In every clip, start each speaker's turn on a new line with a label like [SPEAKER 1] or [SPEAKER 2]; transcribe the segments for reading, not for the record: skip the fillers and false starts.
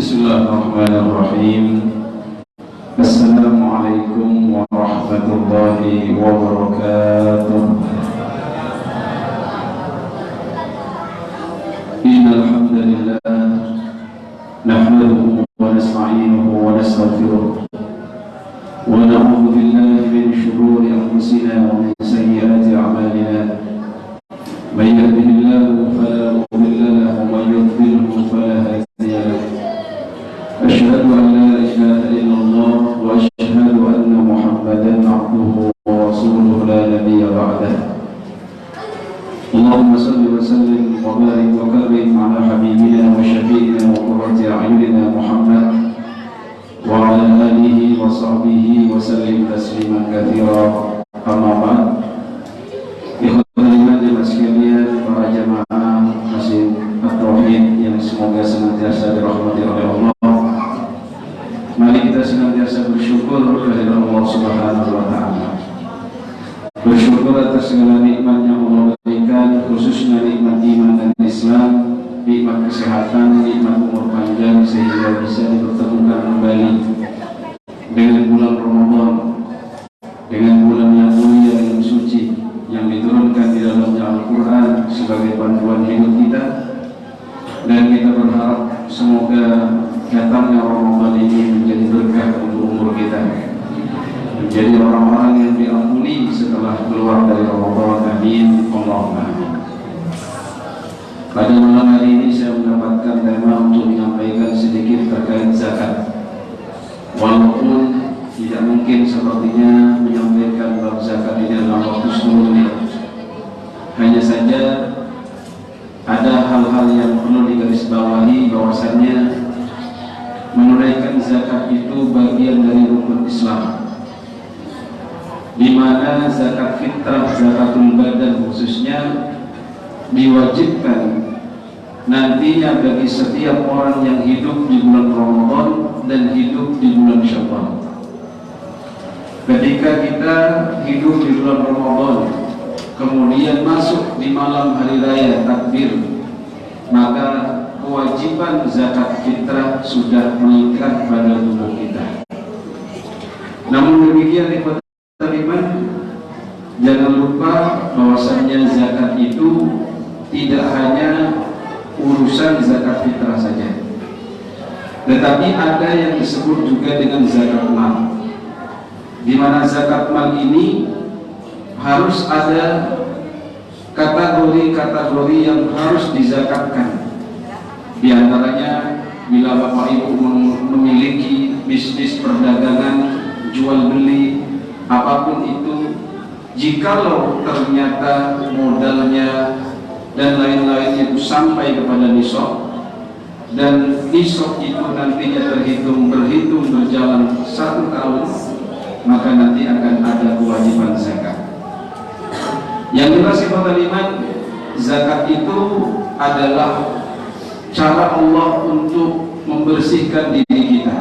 [SPEAKER 1] Bismillahirrahmanirrahim. Assalamualaikum warahmatullahi wabarakatuh. Innal hamdalillah nahmaduhu wa nasta'inuhu wa nastaghfiruh wa na'udzu billahi min shururi anfusina wa min sayyiati a'malina. May yahdihillahu fala mudilla lahu wa may yudlilhu fala hadiya lahu. أشهد أن لا إله إلا الله وأشهد أن محمدا عبده ورسوله لا نبي بعده. اللهم صل وسلم وبارك وكرم على حبيبنا وشفيعنا وقرة أعيننا محمد وعلى آله وصحبه وسلم تسليما كثيرا. أما بعد. Ikhwatul iman jemaah sekalian, para jemaah Masjid At-Tauhid yang semoga senantiasa dirahmati oleh Allah. Mari kita senantiasa bersyukur kehadirat Allah Subhanahu wa Ta'ala. Bersyukur atas segala nikmat yang Allah berikan, khususnya nikmat iman dan Islam, nikmat kesehatan, nikmat umur panjang, sehingga bisa dipertemukan kembali dengan bulan Ramadan, dengan bulan yang mulia yang suci, yang diturunkan di dalamnya Al-Quran sebagai panduan hidup kita. Dan kita berharap semoga datangnya Ramadan ini menjadi berkah untuk umur kita, menjadi orang-orang yang diampuni setelah keluar dari Ramadan. Amin, Allahumma amin. Pada malam hari ini saya mendapatkan tema untuk menyampaikan sedikit terkait zakat. Walaupun tidak mungkin sepertinya menyampaikan bab zakat ini dalam waktu 10 menit. Hanya saja ada hal-hal yang perlu digarisbawahi, bahwasannya menunaikan zakat itu bagian dari rukun Islam, di mana zakat fitrah, zakatul badan khususnya diwajibkan nantinya bagi setiap orang yang hidup di bulan Ramadan dan hidup di bulan Syawal. Ketika kita hidup di bulan Ramadan, kemudian masuk di malam hari raya takbir, maka kewajiban zakat fitrah sudah mengikat pada tubuh kita. Namun demikian, iman, jangan lupa bahwasannya zakat itu tidak hanya urusan zakat fitrah saja, tetapi ada yang disebut juga dengan zakat mal, di mana zakat mal ini harus ada kategori-kategori yang harus dizakatkan. Di antaranya, bila Bapak Ibu memiliki bisnis perdagangan, jual beli, apapun itu, jikalau ternyata modalnya dan lain-lainnya itu sampai kepada nisab, dan nisab itu nantinya berhitung berjalan 1 tahun, maka nanti akan ada kewajiban zakat. Yang jelas iman, zakat itu adalah cara Allah untuk membersihkan diri kita,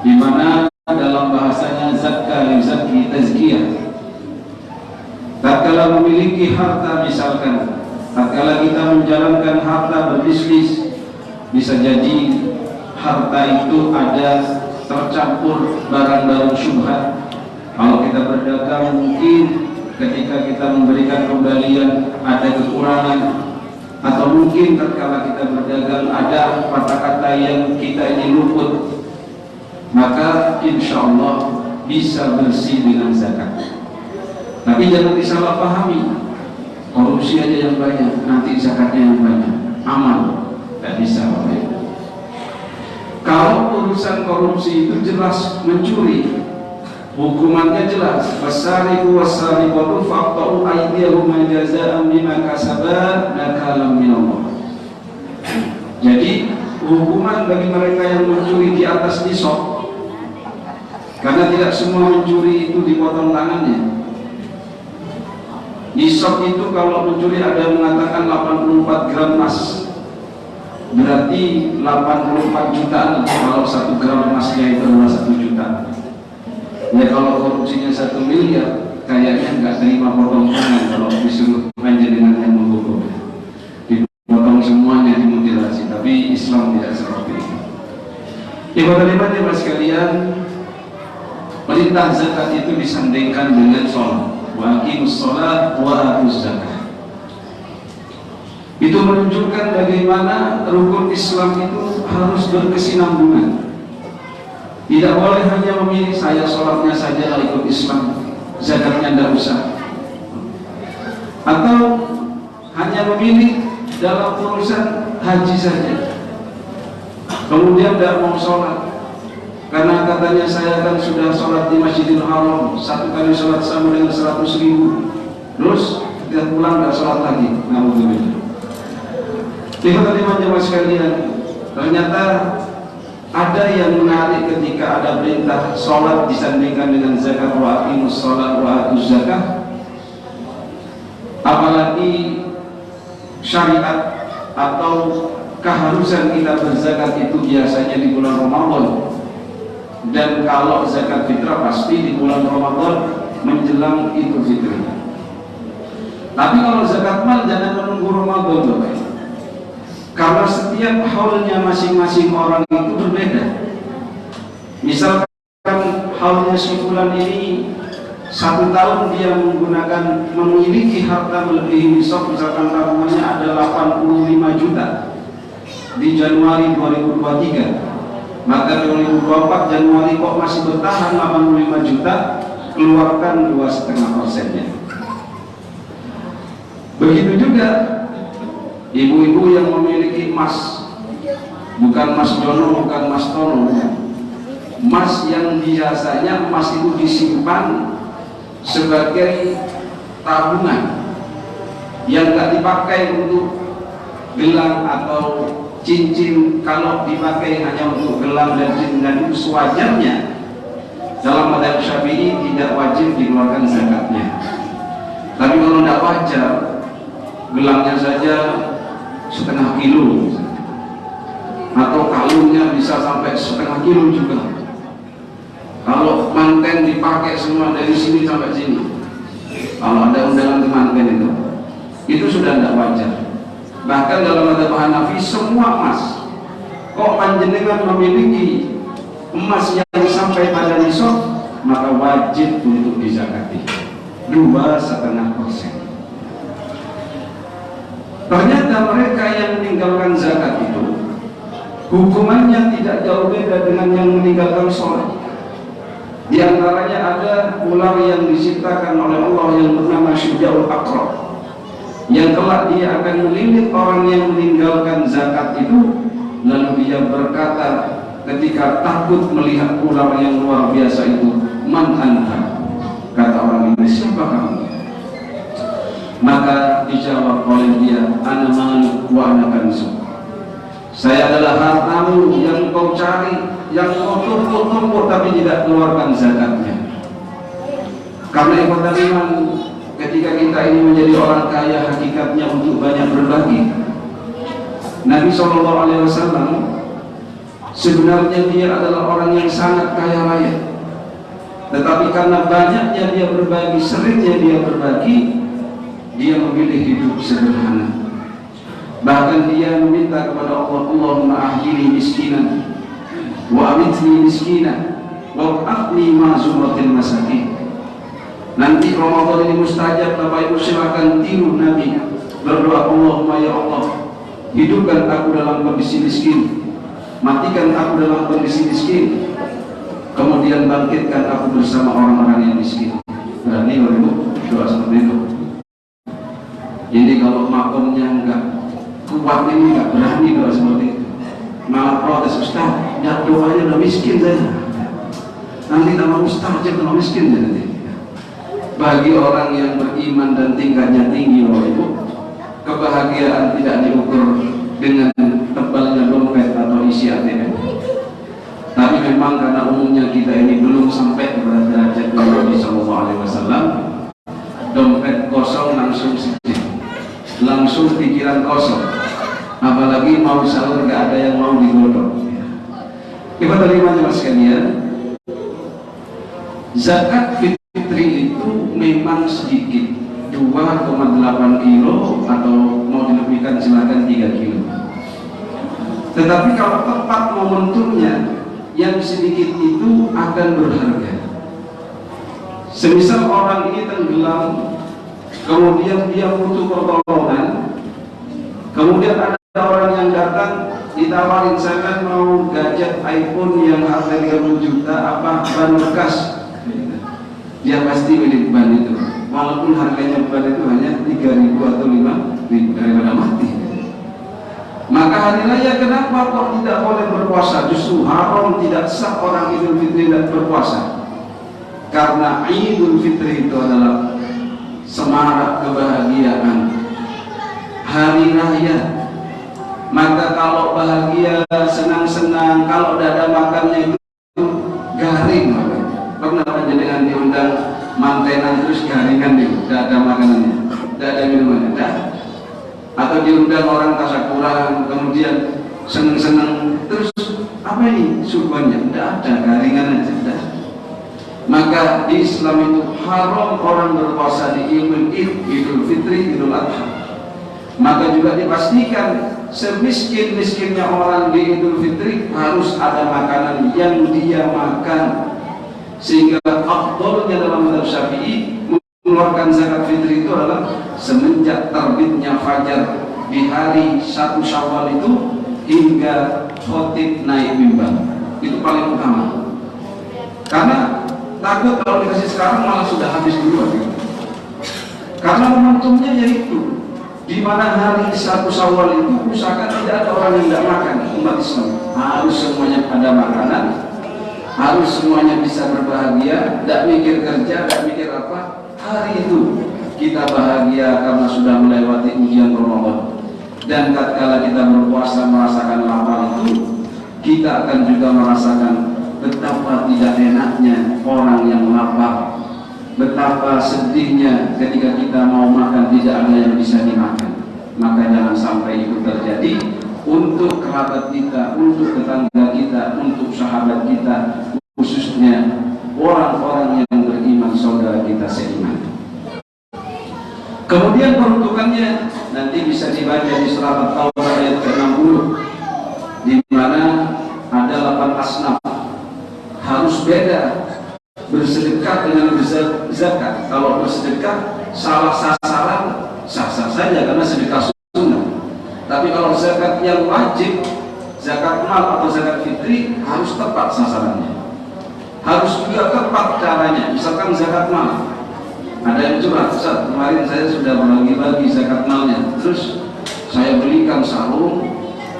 [SPEAKER 1] di mana dalam bahasanya zakka yuzakki tazkiyah. Tatkala memiliki harta, misalkan tatkala kita menjalankan harta berbisnis, bisa jadi harta itu ada tercampur barang-barang syubhat. Kalau kita berdagang, mungkin ketika kita memberikan kembalian ada kekurangan, atau mungkin tatkala kita berdagang ada kata-kata yang kita ini luput, maka insya Allah bisa bersih dengan zakat. Tapi jangan disalahpahami, korupsi aja yang banyak, nanti zakatnya yang banyak, aman. Tidak bisa. Kalau urusan korupsi itu jelas mencuri, hukumannya jelas, wasariqu wasariqatu faqta'u aydiyahuma jazaa'an bima kasaba nakalam minallah. Jadi hukuman bagi mereka yang mencuri di atas nisab, karena tidak semua mencuri itu dipotong tangannya. Nisab itu kalau mencuri ada yang mengatakan 84 gram emas, berarti 84 jutaan kalau 1 gram emasnya itu adalah 1 juta. Ya kalau korupsinya 1 miliar, kayaknya nggak terima potong tangan kalau disuruh panjenengan yang menghukum. Dipotong semuanya, dimutilasi. Tapi Islam tidak seperti itu. Ibadah jemaah sekalian, perintah zakat itu disandingkan dengan sholat. Wa aqimus sholat wa atuz zakat. Itu menunjukkan bagaimana rukun Islam itu harus berkesinambungan. Tidak boleh hanya memilih saya sholatnya saja lah ikut Islam, zakatnya tidak usah. Atau hanya memilih dalam urusan haji saja, kemudian tidak mau sholat karena katanya saya kan sudah sholat di Masjidil Haram, satu kali sholat sama dengan 100.000, terus dia pulang tidak sholat lagi. Alhamdulillah. Lihat jemaah sekalian, ternyata ada yang menarik ketika ada perintah sholat disandingkan dengan zakat. Wa aqimus sholat wa atuz zakat. Apalagi syariat atau keharusan kita berzakat itu biasanya di bulan Ramadan, dan kalau zakat fitrah pasti di bulan Ramadan menjelang Idul Fitri. Tapi kalau zakat mal jangan menunggu Ramadan, Bapak. Karena setiap haulnya masing-masing orang itu berbeda. Misalkan haulnya si fulan ini 1 tahun dia memiliki harta melebihi nisab, misalkan tabungannya ada 85 juta di Januari 2023, maka 2024 Januari kok masih bertahan 85 juta, keluarkan 2,5%-nya. Begitu juga ibu-ibu yang memiliki emas, bukan emas jono, bukan emas tono, emas yang biasanya emas itu disimpan sebagai tabungan yang tidak dipakai untuk gelang atau cincin. Kalau dipakai hanya untuk gelang dan cincin, dan itu sewajarnya dalam mazhab Syafi'i tidak wajib dikeluarkan zakatnya. Tapi kalau tidak wajar, gelangnya saja 0,5 kilo atau kalungnya bisa sampai 0,5 kilo juga. Kalau manten dipakai semua dari sini sampai sini, kalau ada undangan ke manten itu sudah tidak wajar. Bahkan dalam mazhab Hanafi semua emas, kok panjenengan memiliki emas yang sampai pada nisab, maka wajib untuk dizakati 2,5%. Ternyata mereka yang meninggalkan zakat itu hukumannya tidak jauh beda dengan yang meninggalkan sholat. Di antaranya ada ular yang diciptakan oleh Allah yang bernama Syuja'ul Aqrab, yang kelak dia akan melilit orang yang meninggalkan zakat itu, lalu dia berkata ketika takut melihat ular yang luar biasa itu, man anta, kata orang ini, siapa kamu? Maka dijawab oleh dia, ana maluk wa ana kanzu, saya adalah hartamu yang kau cari, yang kau tumpuk-tumpuk tapi tidak keluarkan zakatnya. Karena ibadah iman, ketika kita ini menjadi orang kaya, hakikatnya untuk banyak berbagi. Nabi SAW sebenarnya dia adalah orang yang sangat kaya raya, tetapi karena banyaknya dia berbagi, seringnya dia berbagi, dia memilih hidup sederhana. Bahkan dia meminta kepada Allah, Allahumma ahyini miskinan wa amitni miskinan wa aqni ma zumratil masakin. Nanti Ramadan ini mustajab, Bapak Ibu silakan tiru Nabi berdoa, Allahumma ya Allah, hidupkan aku dalam kondisi miskin, matikan aku dalam kondisi miskin, kemudian bangkitkan aku bersama orang-orang yang miskin. Berani Bapak Ibu doa seperti itu? Jadi kalau makomnya enggak kuat ini, enggak berani doa seperti itu, malah protes, Ustaz, ya doanya udah miskin saya, nanti nama Ustaz aja kalau miskin ya nanti. Bagi orang yang beriman dan tingkatnya tinggi, Bapak Ibu, kebahagiaan tidak diukur dengan tebalnya dompet atau isi ATM. Tapi memang karena umumnya kita ini belum sampai kepada derajat Nabi SAW, dompet kosong langsung sedih, langsung pikiran kosong, apalagi mau sahur gak ada yang mau digodok. Ibadah jemaah sekalian, zakat fitri itu memang sedikit, 2,8 kilo atau mau dilebihkan silakan 3 kilo. Tetapi kalau tepat momentumnya yang sedikit itu akan berharga. Semisal orang ini tenggelam, kemudian dia butuh pertolongan, kemudian ada orang yang datang ditawarin, saya kan mau gadget iPhone yang harga 30 juta, apa ban bekas, dia pasti pilih ban itu, walaupun harganya ban itu hanya 3.000 atau 5.000, daripada mati. Maka hari raya kenapa kok tidak boleh berpuasa? Justru haram, tidak sah orang Idul Fitri tidak berpuasa. Karena Idul Fitri itu adalah semarak kebahagiaan hari raya. Maka kalau bahagia, senang-senang, kalau dada makannya itu garing, pernah aja dengan diundang mantenan terus garingan nih dada makanannya, dada minumannya, atau diundang orang tasyakuran kemudian senang-senang terus apa ini subannya, tidak ada, garingan aja, tidak. Maka di Islam itu haram orang berpuasa di Idul Fitri, Idul Adha. Maka juga dipastikan semiskin-miskinnya orang di Idul Fitri harus ada makanan yang dia makan, sehingga afdolnya dalam mazhab Syafi'i mengeluarkan zakat fitri itu adalah semenjak terbitnya fajar di hari 1 Syawal itu hingga khotib naik mimbar. Itu paling utama, karena takut kalau dikasih sekarang malah sudah habis duluan. Karena momentumnya yaitu di mana hari 1 Syawal itu usahakan tidak ada orang yang tidak makan. Umat Islam harus semuanya ada makanan, harus semuanya bisa berbahagia, tidak mikir kerja, tidak mikir apa. Hari itu kita bahagia karena sudah melewati ujian Ramadan. Dan tatkala kita berpuasa merasakan lapar itu, kita akan juga merasakan betapa tidak enaknya orang yang lapar, betapa sedihnya ketika kita mau makan tidak ada yang bisa dimakan. Maka jangan sampai itu terjadi untuk kerabat kita, untuk tetangga kita, untuk sahabat kita, khususnya orang-orang yang beriman, saudara kita seiman. Kemudian peruntukannya nanti bisa dibaca di surat At-Taubah ayat ke-60, di mana ada 8 asnaf. Harus beda bersedekah dengan berzakat. Kalau bersedekah salah sasaran sah-sah saja karena sedekah sunnah. Tapi kalau zakat yang wajib, zakat mal atau zakat fitri, harus tepat sasarannya, harus juga tepat caranya. Misalkan zakat mal, ada yang curhat, Ustaz, kemarin saya sudah bagi-bagi zakat malnya, terus saya belikan sarung,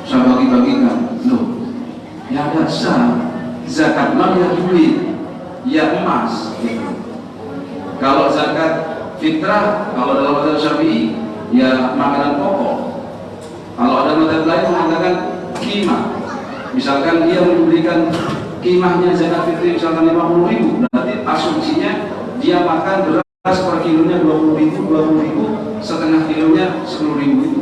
[SPEAKER 1] saya bagi-bagikan. Loh, ya ada sah. Zakat mal ya duit, ya emas gitu. Kalau zakat fitrah, kalau dalam mazhab Syafi'i ya makanan pokok. Kalau ada mazhab lain mengatakan qimah, misalkan dia memberikan qimahnya zakat fitri misalkan 50.000, berarti asumsinya dia makan beras per kilonya 20.000, setengah kilonya 10.000 itu.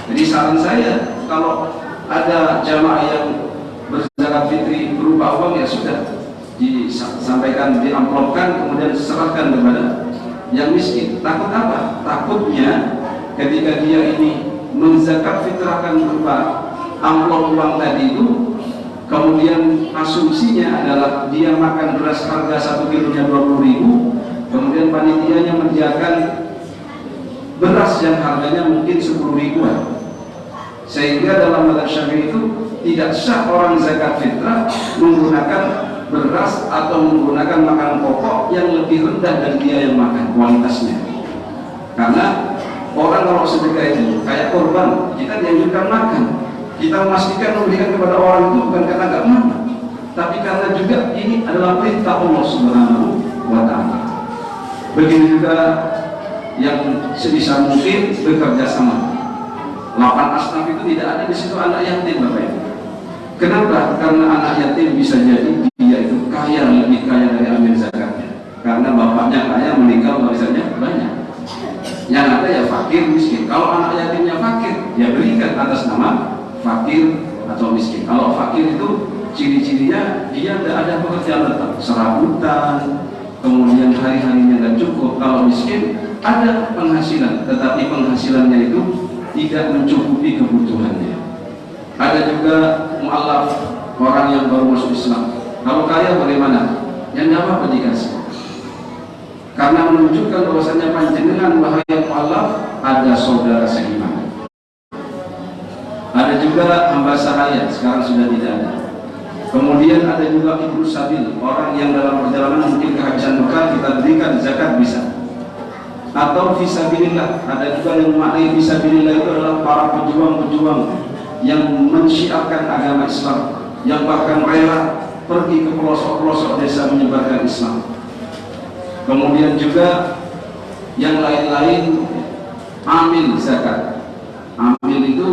[SPEAKER 1] Jadi saran saya, kalau ada jamaah yang berzakat fitri berupa uang, ya sudah disampaikan, diamplopkan, kemudian diserahkan kepada yang miskin. Takut apa? Takutnya ketika dia ini menzakat fitrahkan berupa amplop uang tadi itu, kemudian asumsinya adalah dia makan beras harga 1 kilonya 20.000, kemudian panitianya menjakan beras yang harganya mungkin 10.000-an, sehingga dalam mazhab Syafi'i itu tidak sah orang zakat fitrah menggunakan beras atau menggunakan makanan pokok yang lebih rendah dari dia yang makan kualitasnya. Karena orang kalau sedekah itu kayak korban, kita dianjurkan makan. Kita memastikan memberikan kepada orang itu bukan karena nggak mampu, tapi karena juga ini adalah perintah Allah Subhanahu wa Ta'ala. Begitu juga yang sebisa mungkin bekerja sama. 8 asnaf itu tidak ada di situ anak yatim, Bapak Ibu. Kenapa? Karena anak yatim bisa jadi dia itu kaya, lebih kaya dari amil zakatnya. Karena bapaknya kaya, meninggal warisannya banyak. Yang ada ya fakir, miskin. Kalau anak yatimnya fakir, ya berikan atas nama fakir atau miskin. Kalau fakir itu ciri-cirinya dia tidak ada pekerjaan tetap, serabutan, kemudian hari-harinya tidak cukup. Kalau miskin ada penghasilan, tetapi penghasilannya itu tidak mencukupi kebutuhannya. Ada juga mu'allaf orang yang baru masuk Islam. Kalau kaya bagaimana? Yang tidak apa-apa dikasih. Karena menunjukkan bahwasanya panjenengan wahai Allah ada saudara seiman. Ada juga hamba sahaya, sekarang sudah tidak ada. Kemudian ada juga ibnu sabil, orang yang dalam perjalanan mungkin kehabisan bekal, kita berikan zakat bisa. Atau fisabilillah, ada juga yang memaknai fisabilillah itu adalah para pejuang-pejuang yang mensyiarkan agama Islam, yang bahkan rela pergi ke pelosok-pelosok desa menyebarkan Islam. Kemudian juga yang lain-lain, amil zakat. Amil itu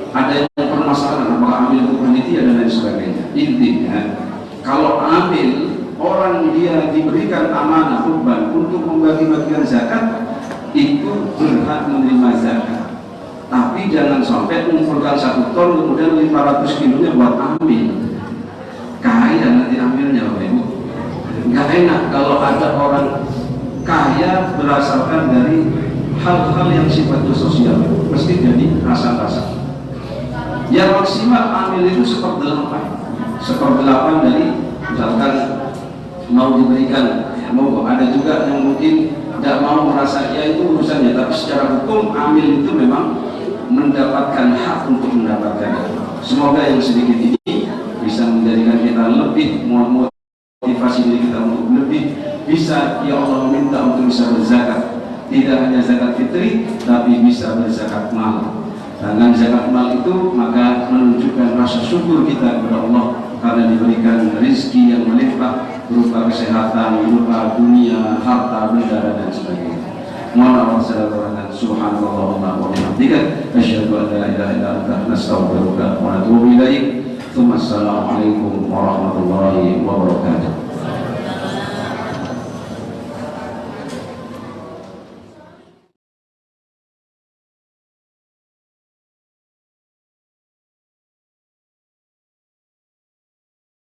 [SPEAKER 1] ada yang permasalahan apakah amil itu panitia dan lain sebagainya. Intinya kalau amil orang dia diberikan amanah beban untuk membagi-bagikan zakat, itu berhak menerima zakat. Tapi jangan sampai mengumpulkan 1 ton kemudian 500 kilonya buat amil. Kaya nanti amilnya Bapak Ibu. Nggak enak kalau ada orang kaya berasalkan dari hal-hal yang sifatnya sosial, mesti jadi rasa-rasa. Yang maksimal amil itu 1/8 dari misalkan mau diberikan, ya, mau ada juga yang mungkin tidak mau merasa ya itu urusannya, tapi secara hukum amil itu memang mendapatkan hak untuk mendapatkan. Semoga yang sedikit ini bisa menjadikan kita lebih motivasi diri kita untuk lebih bisa ya Allah minta untuk bisa berzakat, tidak hanya zakat fitri tapi bisa berzakat mal. Dengan zakat mal itu maka menunjukkan rasa syukur kita kepada Allah karena diberikan rezeki yang melimpah berupa kesehatan, berupa dunia, harta, benda dan sebagainya. Mohon Allah subhanallah wa bihamdika asyhadu an la ilaha illa anta astaghfiruka wa atubu ilaik. Assalamualaikum warahmatullahi